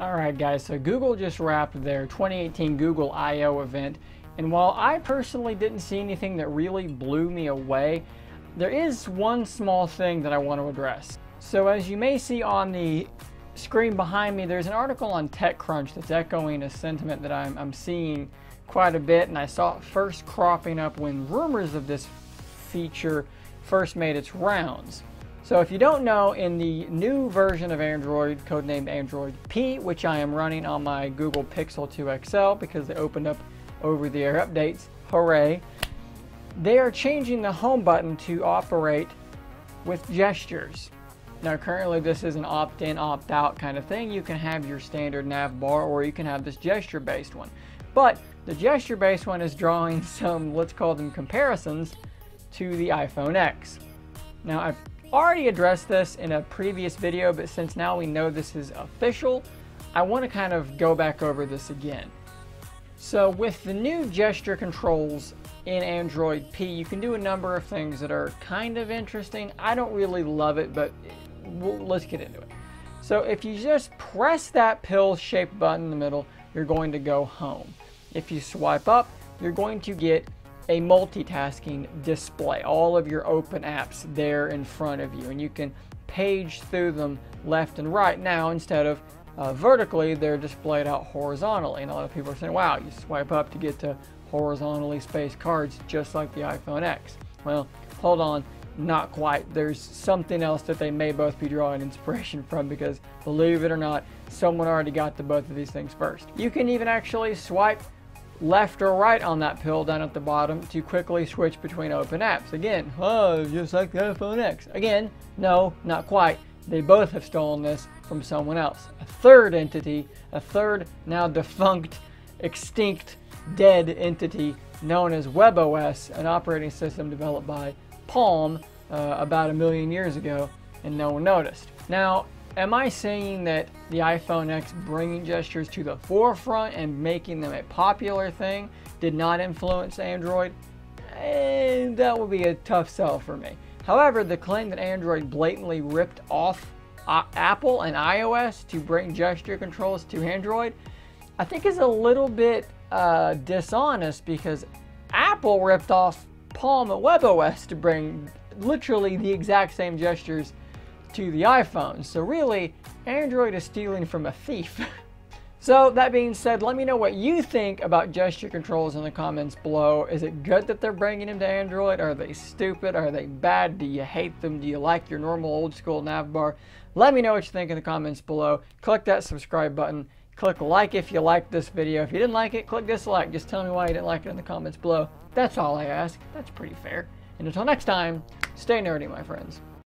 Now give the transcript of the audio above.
Alright guys, so Google just wrapped their 2018 Google I/O event, and while I personally didn't see anything that really blew me away, there is one small thing that I want to address. So as you may see on the screen behind me, there's an article on TechCrunch that's echoing a sentiment that I'm seeing quite a bit, and I saw it first cropping up when rumors of this feature first made its rounds. So if you don't know, in the new version of Android, codenamed Android P, which I am running on my Google Pixel 2 XL because they opened up over-the-air updates, hooray, they are changing the home button to operate with gestures. Now currently this is an opt-in, opt-out kind of thing. You can have your standard nav bar or you can have this gesture-based one. But the gesture-based one is drawing some, let's call them comparisons, to the iPhone X. Now I've already addressed this in a previous video, but since now we know this is official, I want to kind of go back over this again. So with the new gesture controls in Android P, you can do a number of things that are kind of interesting. I don't really love it, but let's get into it. So if you just press that pill-shaped button in the middle, you're going to go home. If you swipe up, you're going to get a multitasking display, all of your open apps there in front of you, and you can page through them left and right. Now instead of vertically, they're displayed out horizontally, and a lot of people are saying, wow, you swipe up to get to horizontally spaced cards just like the iPhone X. Well, hold on, not quite. There's something else that they may both be drawing inspiration from, because believe it or not, someone already got to both of these things first. You can even actually swipe left or right on that pill down at the bottom to quickly switch between open apps. Again, just like the iPhone X. Again, no, not quite. They both have stolen this from someone else. A third entity, a third now defunct, extinct, dead entity known as WebOS, an operating system developed by Palm about 1 million years ago, and no one noticed. Now, am I saying that the iPhone X bringing gestures to the forefront and making them a popular thing did not influence Android? That would be a tough sell for me. However, the claim that Android blatantly ripped off Apple and iOS to bring gesture controls to Android, I think is a little bit dishonest, because Apple ripped off Palm and WebOS to bring literally the exact same gestures to the iPhone. So really, Android is stealing from a thief. So that being said, let me know what you think about gesture controls in the comments below. Is it good that they're bringing them to Android? Are they stupid? Are they bad? Do you hate them? Do you like your normal old school nav bar? Let me know what you think in the comments below. Click that subscribe button. Click like if you liked this video. If you didn't like it, click dislike. Just tell me why you didn't like it in the comments below. That's all I ask. That's pretty fair. And until next time, stay nerdy, my friends.